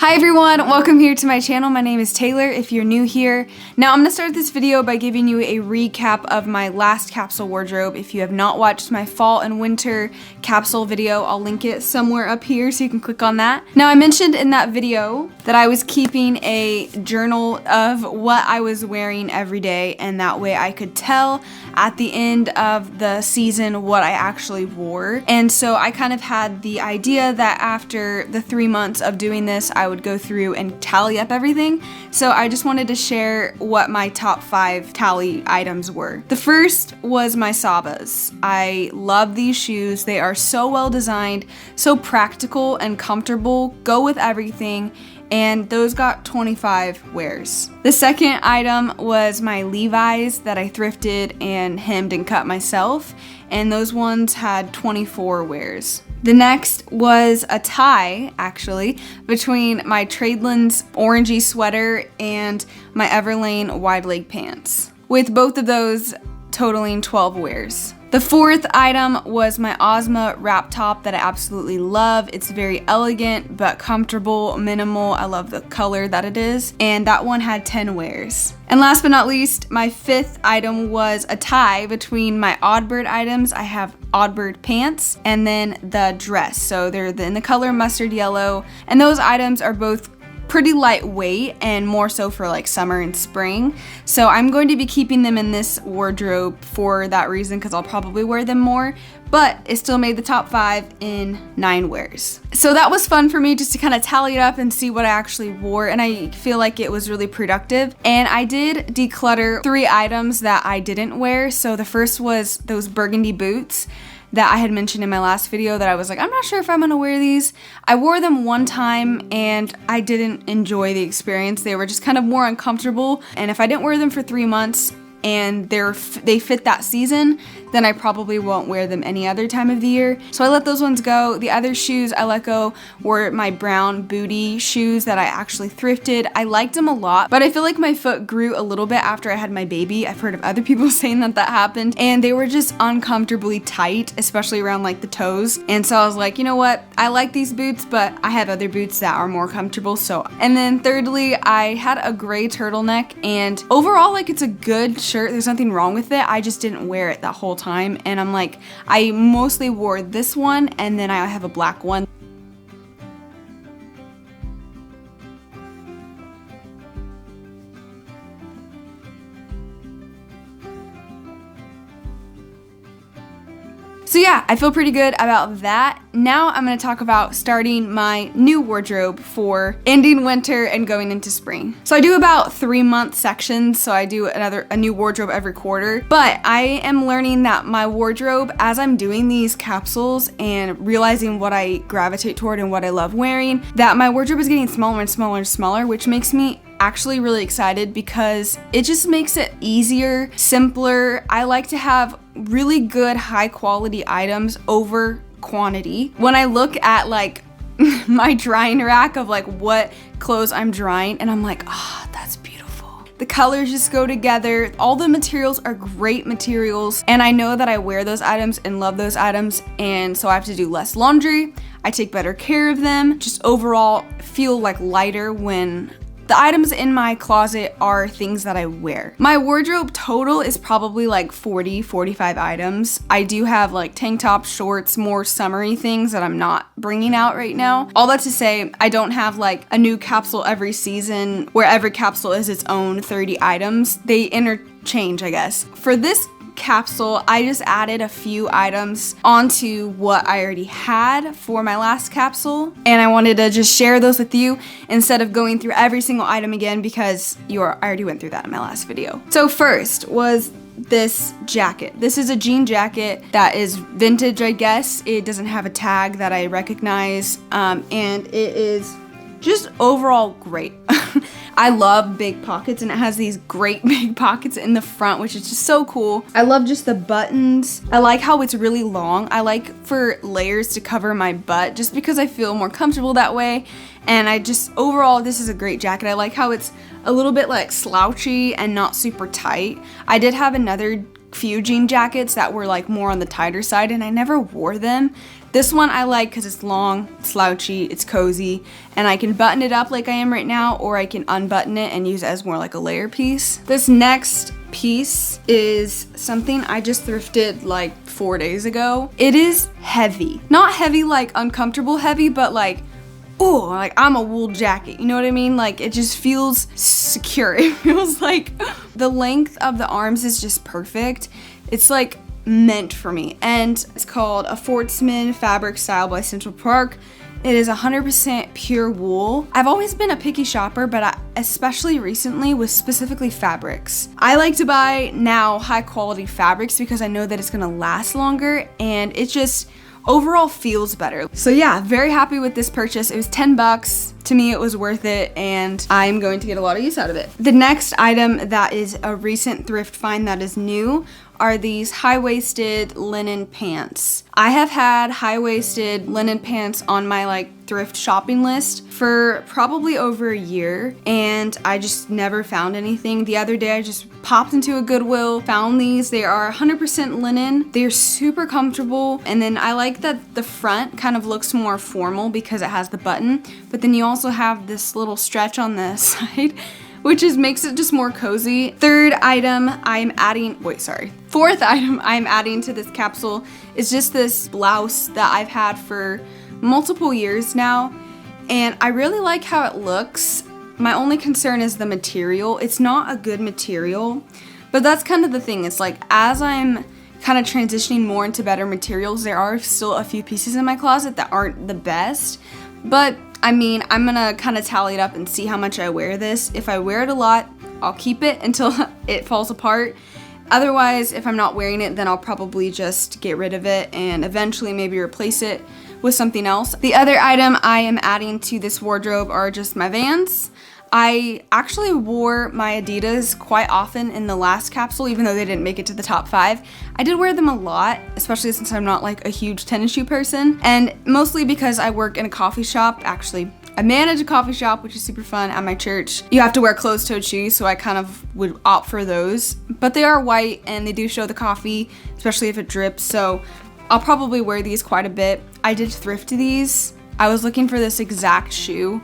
Hi everyone, welcome here to my channel. My name is Taylor if you're new here. Now I'm going to start this video by giving you a recap of my last capsule wardrobe. If you have not watched my fall and winter capsule video, I'll link it somewhere up here so you can click on that. Now I mentioned in that video that I was keeping a journal of what I was wearing every day, and that way I could tell at the end of the season what I actually wore. And so I kind of had the idea that after the 3 months of doing this, I would go through and tally up everything. So I just wanted to share what my top 5 tally items were. The first was my Sabas. I love these shoes. They are so well designed, so practical and comfortable, go with everything, and those got 25 wears. The second item was my Levi's that I thrifted and hemmed and cut myself, and those ones had 24 wears. The next was a tie, actually, between my Tradelands orangey sweater and my Everlane wide leg pants, with both of those totaling 12 wears. The fourth item was my Ozma wrap top that I absolutely love. It's very elegant but comfortable, minimal. I love the color that it is, and that one had 10 wears. And last but not least, my fifth item was a tie between my Oddbird items. I have Oddbird pants and then the dress. So they're in the color mustard yellow, and those items are both pretty lightweight and more so for like summer and spring. So I'm going to be keeping them in this wardrobe for that reason, because I'll probably wear them more, but it still made the top 5 in 9 wears. So that was fun for me just to kind of tally it up and see what I actually wore, and I feel like it was really productive. And I did declutter 3 items that I didn't wear. So the first was those burgundy boots that I had mentioned in my last video that I was like, I'm not sure if I'm gonna wear these. I wore them one time and I didn't enjoy the experience. They were just kind of more uncomfortable, and if I didn't wear them for 3 months and they fit that season, then I probably won't wear them any other time of the year. So I let those ones go. The other shoes I let go were my brown booty shoes that I actually thrifted. I liked them a lot, but I feel like my foot grew a little bit after I had my baby. I've heard of other people saying that happened, and they were just uncomfortably tight, especially around like the toes. And so I was like, you know what? I like these boots, but I have other boots that are more comfortable. And then thirdly, I had a gray turtleneck, and overall, like, it's a good shirt. There's nothing wrong with it. I just didn't wear it that whole time, and I'm like, I mostly wore this one, and then I have a black one. So yeah, I feel pretty good about that. Now I'm going to talk about starting my new wardrobe for ending winter and going into spring. So I do about 3-month sections, so I do a new wardrobe every quarter. But I am learning that my wardrobe, as I'm doing these capsules and realizing what I gravitate toward and what I love wearing, that my wardrobe is getting smaller and smaller and smaller, which makes me actually really excited because it just makes it easier, simpler. I like to have really good high quality items over quantity. When I look at like my drying rack of like what clothes I'm drying, and I'm like, that's beautiful. The colors just go together. All the materials are great materials, and I know that I wear those items and love those items, and so I have to do less laundry. I take better care of them. Just overall feel like lighter when the items in my closet are things that I wear. My wardrobe total is probably like 45 items. I do have like tank tops, shorts, more summery things that I'm not bringing out right now. All that to say, I don't have like a new capsule every season where every capsule is its own 30 items. They interchange, I guess. For this capsule, I just added a few items onto what I already had for my last capsule, and I wanted to just share those with you instead of going through every single item again, because I already went through that in my last video. So first was this jacket. This is a jean jacket that is vintage, I guess. It doesn't have a tag that I recognize, and it is just overall great. I love big pockets, and it has these great big pockets in the front, which is just so cool. I love just the buttons. I like how it's really long. I like for layers to cover my butt just because I feel more comfortable that way. And overall, this is a great jacket. I like how it's a little bit like slouchy and not super tight. I did have another few jean jackets that were like more on the tighter side, and I never wore them This one I like because it's long, slouchy, it's cozy, and I can button it up like I am right now, or I can unbutton it and use it as more like a layer piece. This next piece is something I just thrifted like 4 days ago. It is heavy. Not heavy like uncomfortable heavy, but like, oh, like I'm a wool jacket, you know what I mean? Like it just feels secure. It feels like the length of the arms is just perfect. It's like meant for me, and it's called a Fortsman fabric style by Central Park. It is 100% pure wool. I've always been a picky shopper, but especially recently with specifically fabrics. I like to buy now high quality fabrics because I know that it's gonna last longer, and it just overall feels better. So yeah, very happy with this purchase. It was 10 bucks. To me, it was worth it, and I'm going to get a lot of use out of it. The next item that is a recent thrift find that is new are these high-waisted linen pants. I have had high-waisted linen pants on my like thrift shopping list for probably over a year, and I just never found anything. The other day I just popped into a Goodwill, found these. They are 100% linen. They're super comfortable, and then I like that the front kind of looks more formal because it has the button, but then you also have this little stretch on the side, which makes it just more cozy. Fourth item I'm adding to this capsule is just this blouse that I've had for multiple years now, and I really like how it looks. My only concern is the material. It's not a good material, but that's kind of the thing. It's like as I'm kind of transitioning more into better materials, there are still a few pieces in my closet that aren't the best, but I mean, I'm gonna kind of tally it up and see how much I wear this. If I wear it a lot, I'll keep it until it falls apart. Otherwise, if I'm not wearing it, then I'll probably just get rid of it and eventually maybe replace it with something else. The other item I am adding to this wardrobe are just my Vans. I actually wore my Adidas quite often in the last capsule, even though they didn't make it to the top 5. I did wear them a lot, especially since I'm not like a huge tennis shoe person, and mostly because I work in a coffee shop. Actually, I manage a coffee shop, which is super fun at my church. You have to wear closed-toed shoes, so I kind of would opt for those, but they are white and they do show the coffee, especially if it drips, so I'll probably wear these quite a bit. I did thrift these. I was looking for this exact shoe,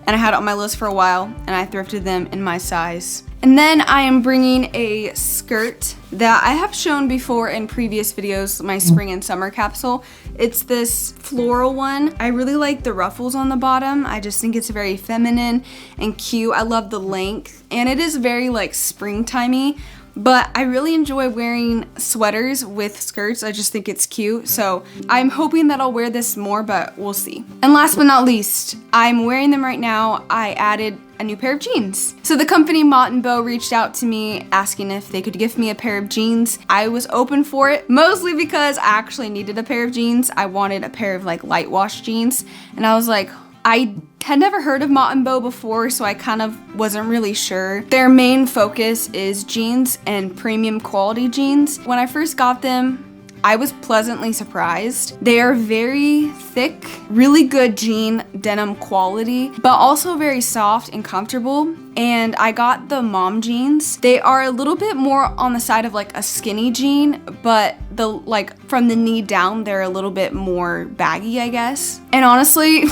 and I had it on my list for a while, and I thrifted them in my size. And then I am bringing a skirt that I have shown before in previous videos, my spring and summer capsule. It's this floral one. I really like the ruffles on the bottom. I just think it's very feminine and cute. I love the length, and it is very like springtimey. But I really enjoy wearing sweaters with skirts. I just think it's cute. So I'm hoping that I'll wear this more, but we'll see. And last but not least, I'm wearing them right now. I added a new pair of jeans. So the company Mott & Bow reached out to me asking if they could gift me a pair of jeans. I was open for it, mostly because I actually needed a pair of jeans. I wanted a pair of like light wash jeans, and I was like, I had never heard of Mott & Bow before, so I kind of wasn't really sure. Their main focus is jeans and premium quality jeans. When I first got them, I was pleasantly surprised. They are very thick, really good jean denim quality, but also very soft and comfortable. And I got the mom jeans. They are a little bit more on the side of like a skinny jean, but the like from the knee down, they're a little bit more baggy, I guess. And honestly,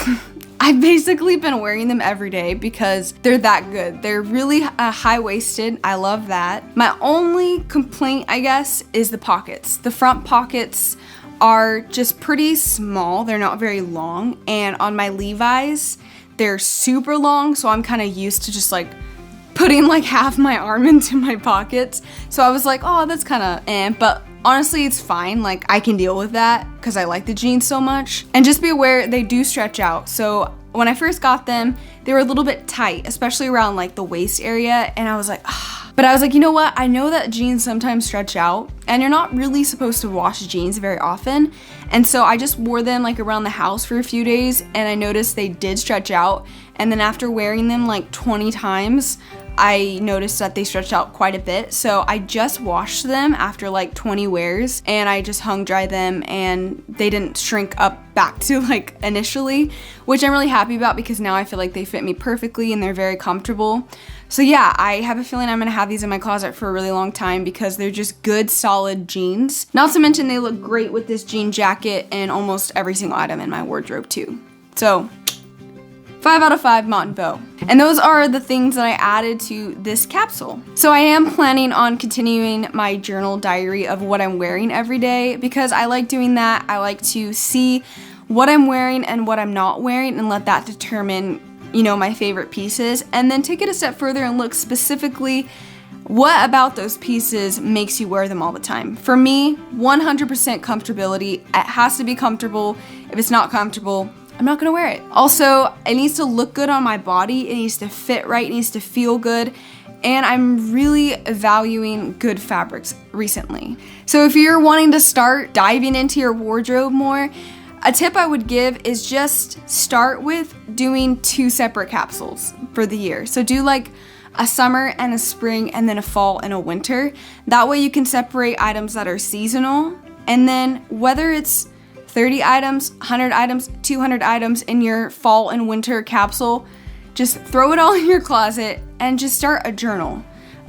I've basically been wearing them every day because they're that good. They're really high-waisted. I love that. My only complaint, I guess, is the pockets. The front pockets are just pretty small. They're not very long. And on my Levi's, they're super long, so I'm kind of used to just like putting like half my arm into my pockets. So I was like, oh, that's kind of but honestly, it's fine. Like, I can deal with that because I like the jeans so much. And just be aware, they do stretch out. So when I first got them, they were a little bit tight, especially around like the waist area. And I was like, ah. But I was like, you know what? I know that jeans sometimes stretch out, and you're not really supposed to wash jeans very often. And so I just wore them like around the house for a few days, and I noticed they did stretch out. And then after wearing them like 20 times, I noticed that they stretched out quite a bit. So I just washed them after like 20 wears, and I just hung dry them, and they didn't shrink up back to like initially, which I'm really happy about because now I feel like they fit me perfectly and they're very comfortable. So yeah, I have a feeling I'm gonna have these in my closet for a really long time because they're just good, solid jeans. Not to mention they look great with this jean jacket and almost every single item in my wardrobe too. So 5 out of 5 Mountain Bow. And those are the things that I added to this capsule. So I am planning on continuing my journal diary of what I'm wearing every day because I like doing that. I like to see what I'm wearing and what I'm not wearing and let that determine, you know, my favorite pieces, and then take it a step further and look specifically what about those pieces makes you wear them all the time. For me, 100% comfortability. It has to be comfortable. If it's not comfortable, I'm not gonna wear it. Also, it needs to look good on my body. It needs to fit right. It needs to feel good. And I'm really valuing good fabrics recently. So if you're wanting to start diving into your wardrobe more, a tip I would give is just start with doing 2 separate capsules for the year. So do like a summer and a spring and then a fall and a winter. That way you can separate items that are seasonal, and then whether it's 30 items, 100 items, 200 items in your fall and winter capsule, just throw it all in your closet and just start a journal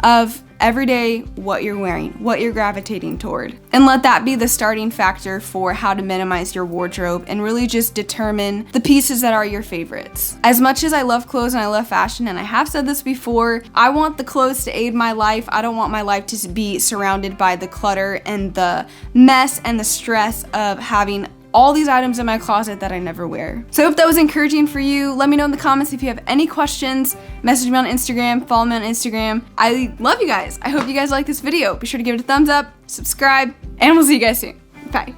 of every day what you're wearing, what you're gravitating toward, and let that be the starting factor for how to minimize your wardrobe and really just determine the pieces that are your favorites. As much as I love clothes and I love fashion, and I have said this before, I want the clothes to aid my life. I don't want my life to be surrounded by the clutter and the mess and the stress of having all these items in my closet that I never wear. So I hope that was encouraging for you. Let me know in the comments if you have any questions. Message me on Instagram, follow me on Instagram. I love you guys. I hope you guys like this video. Be sure to give it a thumbs up, subscribe, and we'll see you guys soon. Bye.